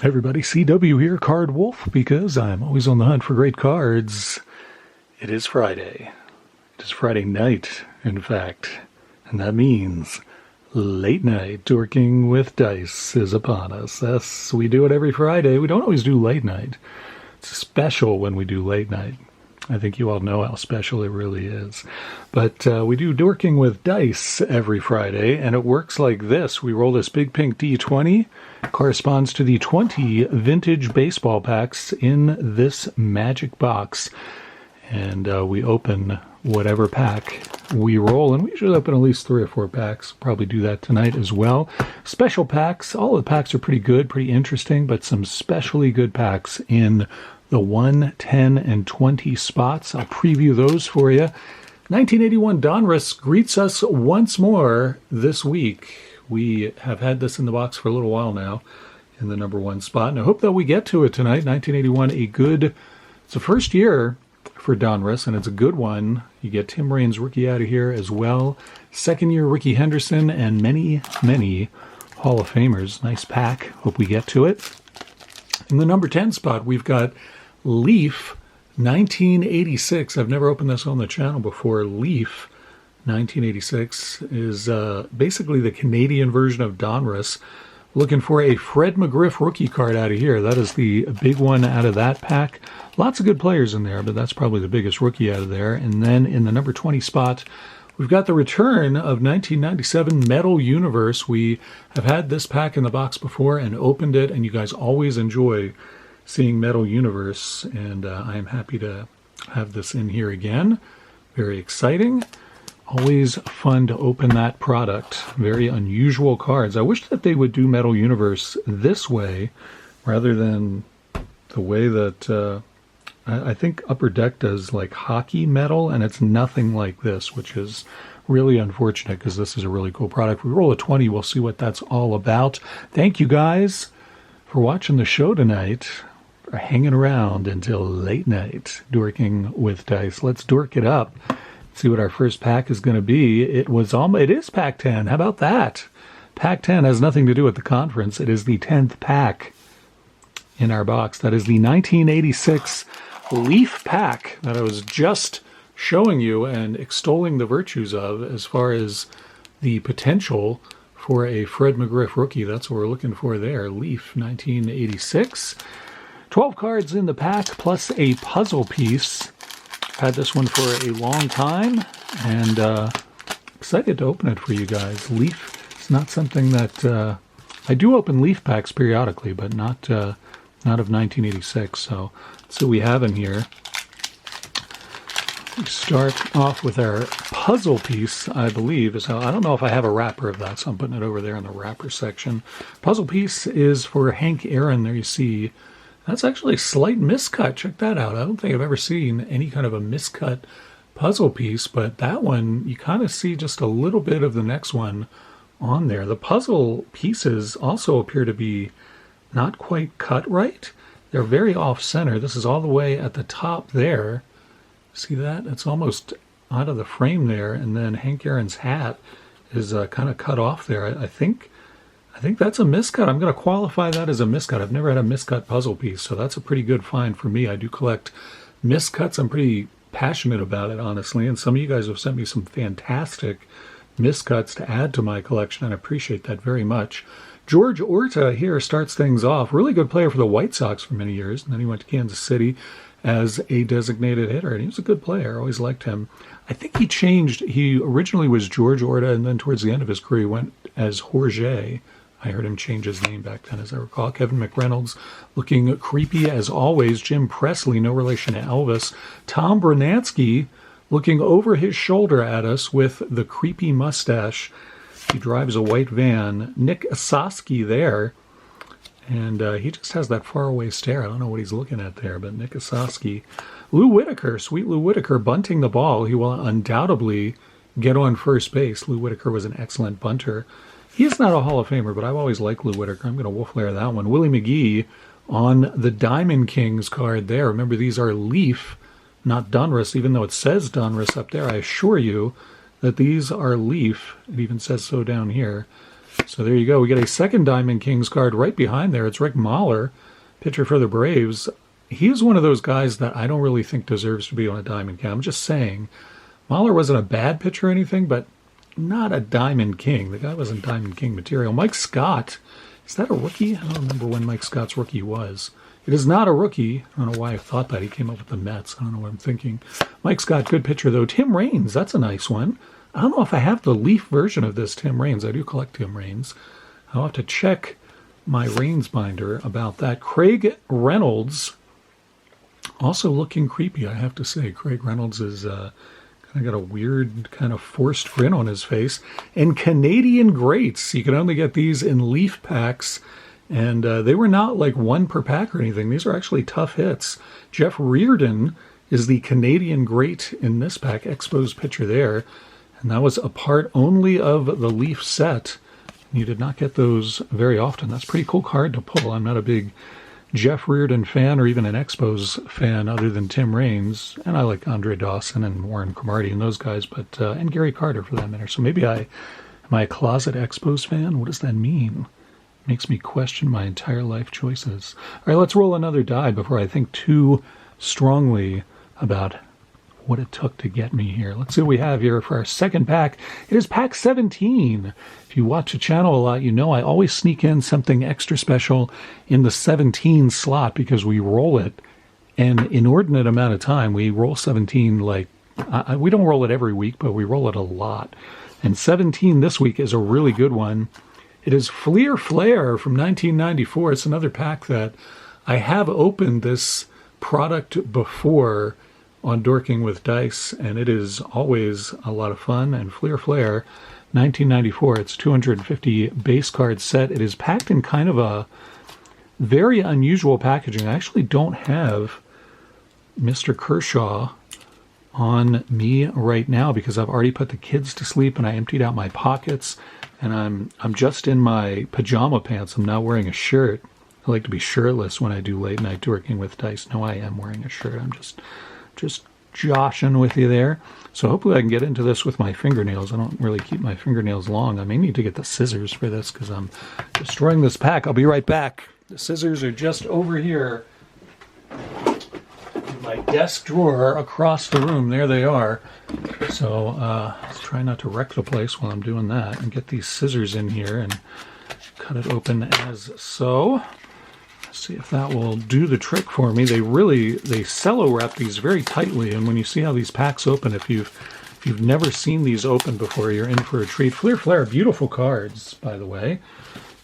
Everybody, CW here, Card Wolf, because I'm always on the hunt for great cards. It is Friday. It is Friday night, in fact, and that means late night dorking with dice is upon us. Yes, we do it every Friday. We don't always do late night. It's special when we do late night. I think you all know how special it really is. But we do dorking with dice every Friday, and it works like this. We roll this big pink D20, corresponds to the 20 vintage baseball packs in this magic box. And we open whatever pack we roll, and we usually open at least 3 or 4 packs. Probably do that tonight as well. Special packs, all of the packs are pretty good, pretty interesting, but some specially good packs in the 1, 10, and 20 spots. I'll preview those for you. 1981 Donruss greets us once more this week. We have had this in the box for a little while now in the number 1 spot, and I hope that we get to it tonight. 1981, it's the first year for Donruss, and it's a good one. You get Tim Raines rookie out of here as well. Second year Ricky Henderson and many, many Hall of Famers. Nice pack. Hope we get to it. In the number 10 spot, we've got Leaf 1986. I've never opened this on the channel before. Leaf 1986 is basically the Canadian version of Donruss. Looking for a Fred McGriff rookie card out of here. That is the big one out of that pack. Lots of good players in there, but that's probably the biggest rookie out of there. And then in the number 20 spot, we've got the return of 1997 Metal Universe. We have had this pack in the box before and opened it, and you guys always enjoy seeing Metal Universe, and I am happy to have this in here again. Very exciting. Always fun to open that product. Very unusual cards. I wish that they would do Metal Universe this way rather than the way that I think Upper Deck does, like hockey metal, and it's nothing like this, which is really unfortunate because this is a really cool product. If we roll a 20, we'll see what that's all about. Thank you guys for watching the show tonight, for hanging around until late night, dorking with dice. Let's dork it up. See what our first pack is going to be. It is pack 10. How about that? Pack 10 has nothing to do with the conference. It is the 10th pack in our box. That is the 1986 Leaf pack that I was just showing you and extolling the virtues of as far as the potential for a Fred McGriff rookie. That's what we're looking for there. Leaf 1986. 12 cards in the pack plus a puzzle piece. Had this one for a long time, and excited to open it for you guys. Leaf is not something that I do open Leaf packs periodically, but not of 1986. So let's see what we have in here. We start off with our puzzle piece, I believe. I don't know if I have a wrapper of that, so I'm putting it over there in the wrapper section. Puzzle piece is for Hank Aaron. There you see. That's actually a slight miscut. Check that out. I don't think I've ever seen any kind of a miscut puzzle piece, but that one, you kind of see just a little bit of the next one on there. The puzzle pieces also appear to be not quite cut right. They're very off-center. This is all the way at the top there. See that? It's almost out of the frame there, and then Hank Aaron's hat is kind of cut off there. I think that's a miscut. I'm going to qualify that as a miscut. I've never had a miscut puzzle piece, so that's a pretty good find for me. I do collect miscuts. I'm pretty passionate about it, honestly, and some of you guys have sent me some fantastic miscuts to add to my collection, and I appreciate that very much. George Orta here starts things off. Really good player for the White Sox for many years, and then he went to Kansas City as a designated hitter, and he was a good player. I always liked him. I think he changed. He originally was George Orta, and then towards the end of his career, he went as Jorge. I heard him change his name back then, as I recall. Kevin McReynolds looking creepy as always. Jim Presley, no relation to Elvis. Tom Brunansky looking over his shoulder at us with the creepy mustache. He drives a white van. Nick Asosky there. And he just has that faraway stare. I don't know what he's looking at there, but Nick Asosky. Lou Whitaker, sweet Lou Whitaker, bunting the ball. He will undoubtedly get on first base. Lou Whitaker was an excellent bunter. He is not a Hall of Famer, but I've always liked Lou Whitaker. I'm going to wolf layer that one. Willie McGee on the Diamond Kings card there. Remember, these are Leaf, not Donruss, even though it says Donruss up there. I assure you that these are Leaf. It even says so down here. So there you go. We get a second Diamond Kings card right behind there. It's Rick Mahler, pitcher for the Braves. He is one of those guys that I don't really think deserves to be on a Diamond King. I'm just saying. Mahler wasn't a bad pitcher or anything, but not a Diamond King. The guy wasn't Diamond King material. Mike Scott, is that a rookie? I don't remember when Mike Scott's rookie was. It is not a rookie. I don't know why I thought that. He came up with the Mets. I don't know what I'm thinking. Mike Scott, good pitcher, though. Tim Raines, that's a nice one. I don't know if I have the Leaf version of this Tim Raines. I do collect Tim Raines. I'll have to check my Raines binder about that. Craig Reynolds, also looking creepy, I have to say. Craig Reynolds is kind of got a weird kind of forced grin on his face. And Canadian Greats. You can only get these in Leaf packs. And they were not like one per pack or anything. These are actually tough hits. Jeff Reardon is the Canadian Great in this pack. Expos pitcher there. And that was a part only of the Leaf set. You did not get those very often. That's a pretty cool card to pull. I'm not a big Jeff Reardon fan or even an Expos fan other than Tim Raines. And I like Andre Dawson and Warren Cromartie and those guys, but and Gary Carter for that matter. So maybe am I a closet Expos fan? What does that mean? It makes me question my entire life choices. All right, let's roll another die before I think too strongly about what it took to get me here. Let's see what we have here for our second pack. It is pack 17. If you watch the channel a lot, you know I always sneak in something extra special in the 17 slot because we roll it an inordinate amount of time. We roll 17 like, we don't roll it every week, but we roll it a lot. And 17 this week is a really good one. It is Fleer Flair from 1994. It's another pack that I have opened this product before on Dorking with Dice, and it is always a lot of fun. And Fleer Flair, 1994, it's 250 base card set. It is packed in kind of a very unusual packaging. I actually don't have Mr. Kershaw on me right now because I've already put the kids to sleep and I emptied out my pockets, and I'm just in my pajama pants. I'm not wearing a shirt. I like to be shirtless when I do late night Dorking with Dice. No, I am wearing a shirt. I'm just joshing with you there. So hopefully I can get into this with my fingernails. I don't really keep my fingernails long. I may need to get the scissors for this because I'm destroying this pack. I'll be right back. The scissors are just over here in my desk drawer across the room. There they are. So let's try not to wreck the place while I'm doing that and get these scissors in here and cut it open as so. See if that will do the trick for me. They cello wrap these very tightly, and when you see how these packs open, if you've never seen these open before, you're in for a treat. Fleer Flair, beautiful cards, by the way,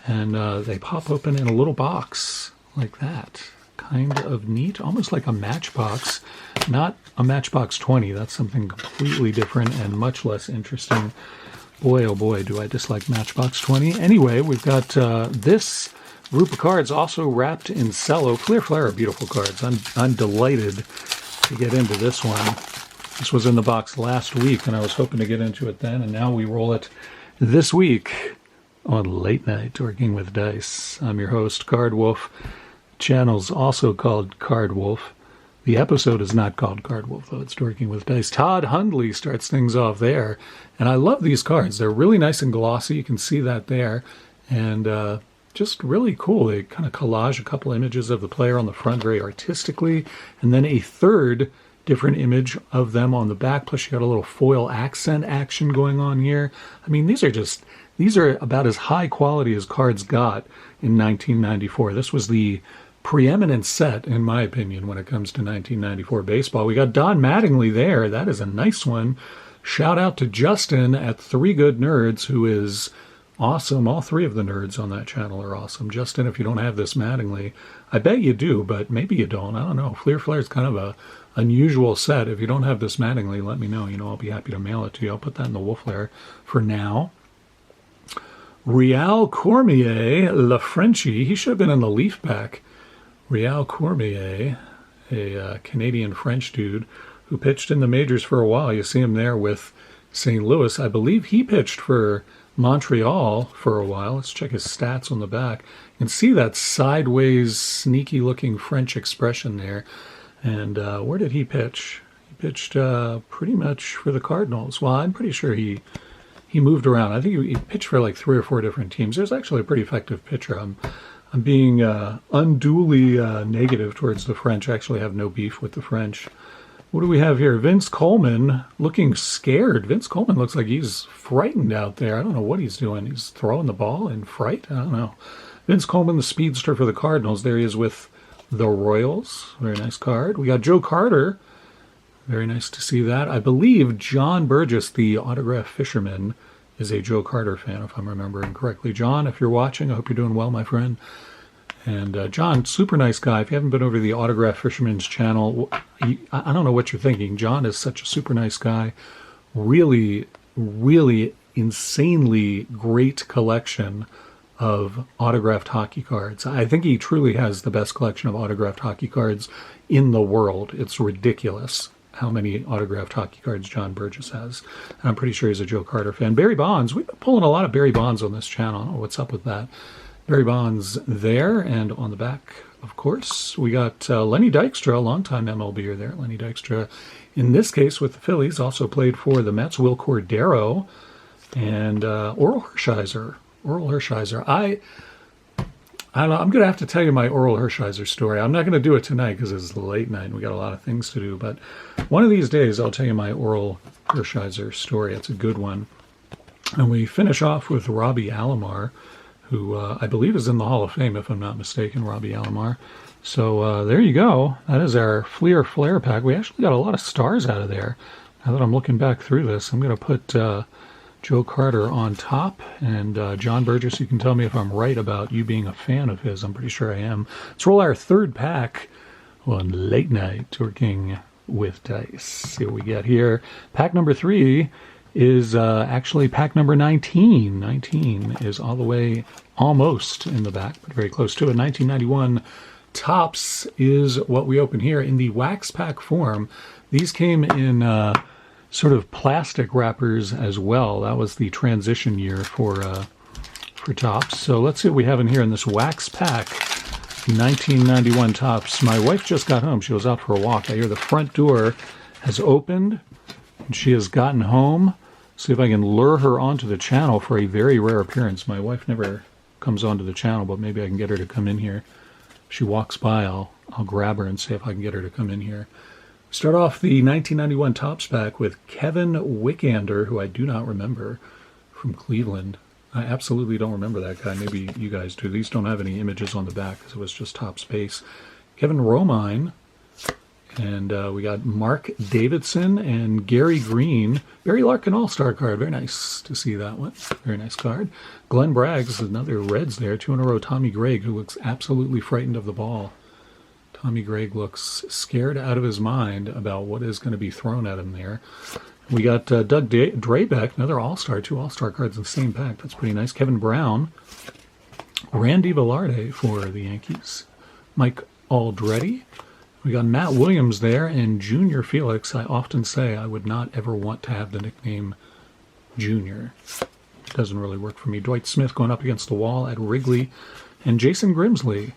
and they pop open in a little box like that. Kind of neat, almost like a Matchbox. Not a Matchbox 20. That's something completely different and much less interesting. Boy, oh boy, do I dislike Matchbox 20. Anyway, we've got this group of cards also wrapped in cello. Fleer Flair are beautiful cards. I'm delighted to get into this one. This was in the box last week, and I was hoping to get into it then, and now we roll it this week on Late Night Dorking with Dice. I'm your host, Card Wolf. The channel's also called Card Wolf. The episode is not called Card Wolf, though. It's Dorking with Dice. Todd Hundley starts things off there, and I love these cards. They're really nice and glossy. You can see that there, and just really cool. They kind of collage a couple images of the player on the front very artistically, and then a third different image of them on the back. Plus you got a little foil accent action going on here. I mean, these are about as high quality as cards got in 1994. This was the preeminent set, in my opinion, when it comes to 1994 baseball. We got Don Mattingly there. That is a nice one. Shout out to Justin at Three Good Nerds, who is awesome. All three of the nerds on that channel are awesome. Justin, if you don't have this Mattingly, I bet you do, but maybe you don't. I don't know. Fleer Flair is kind of a unusual set. If you don't have this Mattingly, let me know. I'll be happy to mail it to you. I'll put that in the Wolf Lair for now. Real Cormier, La Frenchie. He should have been in the Leaf pack. Real Cormier, a Canadian French dude who pitched in the majors for a while. You see him there with St. Louis. I believe he pitched for Montreal for a while. Let's check his stats on the back. You can see that sideways, sneaky-looking French expression there. And where did he pitch? He pitched pretty much for the Cardinals. Well, I'm pretty sure he he moved around. I think he pitched for like 3 or 4 different teams. He was actually a pretty effective pitcher. I'm being unduly negative towards the French. I actually have no beef with the French. What do we have here? Vince Coleman looking scared. Vince Coleman looks like he's frightened out there. I don't know what he's doing. He's throwing the ball in fright? I don't know. Vince Coleman, the speedster for the Cardinals. There he is with the Royals. Very nice card. We got Joe Carter. Very nice to see that. I believe John Burgess, the autograph fisherman, is a Joe Carter fan, if I'm remembering correctly. John, if you're watching, I hope you're doing well, my friend. And John, super nice guy. If you haven't been over to the Autograph Fisherman's channel, I don't know what you're thinking. John is such a super nice guy. Really, really insanely great collection of autographed hockey cards. I think he truly has the best collection of autographed hockey cards in the world. It's ridiculous how many autographed hockey cards John Burgess has. And I'm pretty sure he's a Joe Carter fan. Barry Bonds. We've been pulling a lot of Barry Bonds on this channel. I don't know what's up with that. Barry Bonds there, and on the back, of course, we got Lenny Dykstra, a longtime MLBer there. Lenny Dykstra, in this case with the Phillies, also played for the Mets. Will Cordero and Oral Hershiser. I'm going to have to tell you my Oral Hershiser story. I'm not going to do it tonight because it's late night and we got a lot of things to do. But one of these days, I'll tell you my Oral Hershiser story. It's a good one. And we finish off with Robbie Alomar, who I believe is in the Hall of Fame, if I'm not mistaken, Robbie Alomar. So there you go. That is our Fleer Flare pack. We actually got a lot of stars out of there. Now that I'm looking back through this, I'm going to put Joe Carter on top. And John Burgess, you can tell me if I'm right about you being a fan of his. I'm pretty sure I am. Let's roll our third pack on Late Night Dorking with Dice. See what we get here. Pack number 3 is actually pack number 19. 19 is all the way almost in the back, but very close to it. 1991 Topps is what we open here in the wax pack form. These came in sort of plastic wrappers as well. That was the transition year for Topps. So let's see what we have in here in this wax pack. 1991 Topps. My wife just got home. She was out for a walk. I hear the front door has opened and she has gotten home. See if I can lure her onto the channel for a very rare appearance. My wife never comes onto the channel, but maybe I can get her to come in here. If she walks by, I'll grab her and see if I can get her to come in here. Start off the 1991 Topps pack with Kevin Wickander, who I do not remember, from Cleveland. I absolutely don't remember that guy. Maybe you guys do. These don't have any images on the back because it was just Topps base. Kevin Romine. And we got Mark Davidson and Gary Green. Barry Larkin All-Star card. Very nice to see that one. Very nice card. Glenn Braggs, another Reds there. 2 in a row. Tommy Gregg, who looks absolutely frightened of the ball. Tommy Gregg looks scared out of his mind about what is going to be thrown at him there. We got Doug Drabek, another All-Star. 2 All-Star cards in the same pack. That's pretty nice. Kevin Brown. Randy Velarde for the Yankees. Mike Aldretti. We got Matt Williams there and Junior Felix. I often say I would not ever want to have the nickname Junior. It doesn't really work for me. Dwight Smith going up against the wall at Wrigley. And Jason Grimsley.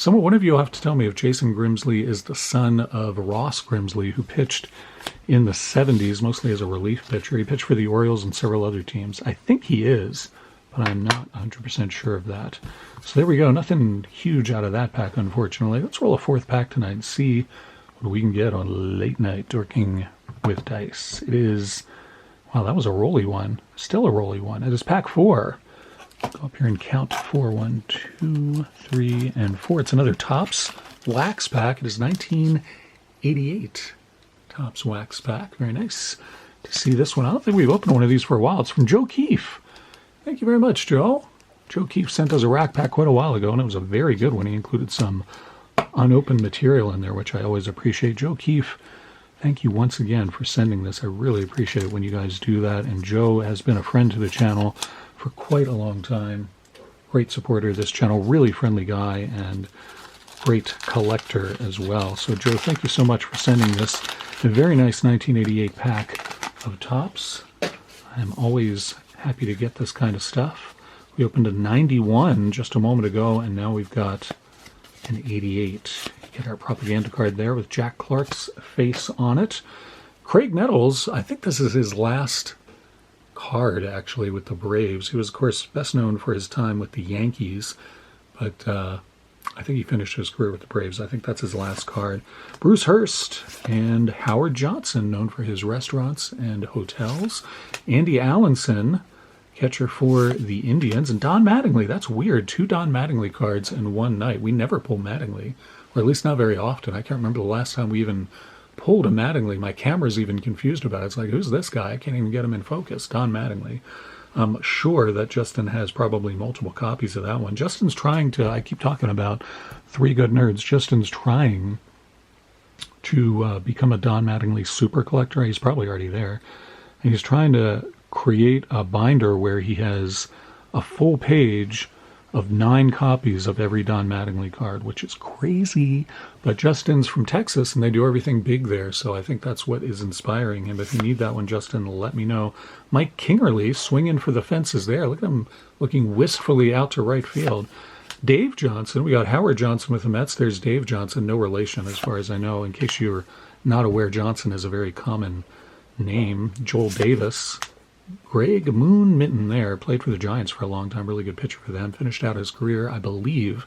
One of you will have to tell me if Jason Grimsley is the son of Ross Grimsley, who pitched in the 70s, mostly as a relief pitcher. He pitched for the Orioles and several other teams. I think he is, but I'm not 100% sure of that. So there we go. Nothing huge out of that pack, unfortunately. Let's roll a 4th pack tonight and see what we can get on Late Night Dorking with Dice. It is, wow, that was a rolly one. Still a rolly one. It is pack 4. Go up here and count 4. 1, 2, 3, and 4. It's another Topps wax pack. It is 1988 Topps wax pack. Very nice to see this one. I don't think we've opened one of these for a while. It's from Joe Keefe. Thank you very much, Joe. Joe Keefe sent us a rack pack quite a while ago, and it was a very good one. He included some unopened material in there, which I always appreciate. Joe Keefe, thank you once again for sending this. I really appreciate it when you guys do that. And Joe has been a friend to the channel for quite a long time. Great supporter of this channel, really friendly guy, and great collector as well. So Joe, thank you so much for sending this. A very nice 1988 pack of Topps. I'm always happy to get this kind of stuff. We opened a 91 just a moment ago, and now we've got an 88. Get our propaganda card there with Jack Clark's face on it. Craig Nettles, I think this is his last card, actually, with the Braves. He was, of course, best known for his time with the Yankees, but I think he finished his career with the Braves. I think that's his last card. Bruce Hurst and Howard Johnson, known for his restaurants and hotels. Andy Allenson, catcher for the Indians. And Don Mattingly, that's weird. 2 Don Mattingly cards in one night. We never pull Mattingly, or at least not very often. I can't remember the last time we even pulled a Mattingly. My camera's even confused about it. It's like, who's this guy? I can't even get him in focus. Don Mattingly. I'm sure that Justin has probably multiple copies of that one. Justin's trying to, I keep talking about Three Good Nerds. Justin's trying to become a Don Mattingly super collector. He's probably already there. And he's trying to create a binder where he has a full page of 9 copies of every Don Mattingly card, which is crazy. But Justin's from Texas, and they do everything big there, so I think that's what is inspiring him. If you need that one, Justin, let me know. Mike Kingerly swinging for the fences there. Look at him looking wistfully out to right field. Dave Johnson, we got Howard Johnson with the Mets. There's Dave Johnson, no relation as far as I know. In case you're not aware, Johnson is a very common name. Joel Davis. Greg Moon Minton there, played for the Giants for a long time, really good pitcher for them. Finished out his career, I believe,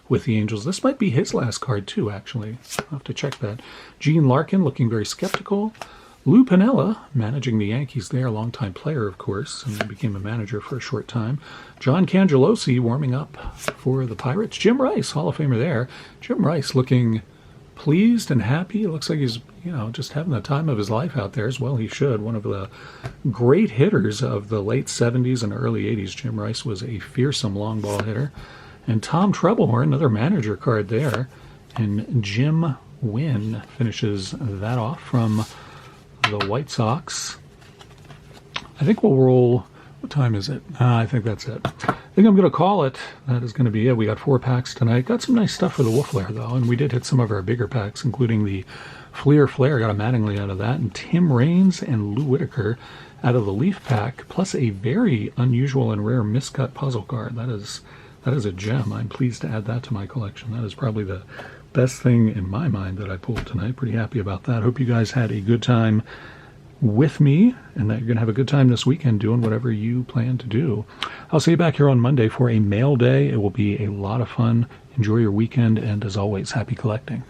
with the Angels. This might be his last card too, actually. I'll have to check that. Gene Larkin looking very skeptical. Lou Piniella, managing the Yankees there, a longtime player, of course, and became a manager for a short time. John Cangelosi warming up for the Pirates. Jim Rice, Hall of Famer there. Jim Rice looking pleased and happy. It looks like he's, just having the time of his life out there, as well he should. One of the great hitters of the late 70s and early 80s. Jim Rice was a fearsome long ball hitter. And Tom Trebelhorn, another manager card there. And Jim Wynn finishes that off from the White Sox. I think we'll roll. What time is it? I think that's it. I think I'm going to call it. That is going to be it. We got 4 packs tonight. Got some nice stuff for the Wolf Lair, though, and we did hit some of our bigger packs, including the Fleer Flare. Got a Mattingly out of that, and Tim Raines and Lou Whitaker out of the Leaf pack, plus a very unusual and rare miscut puzzle card. That is a gem. I'm pleased to add that to my collection. That is probably the best thing in my mind that I pulled tonight. Pretty happy about that. Hope you guys had a good time with me, and that you're going to have a good time this weekend doing whatever you plan to do. I'll see you back here on Monday for a mail day. It will be a lot of fun. Enjoy your weekend, and as always, happy collecting.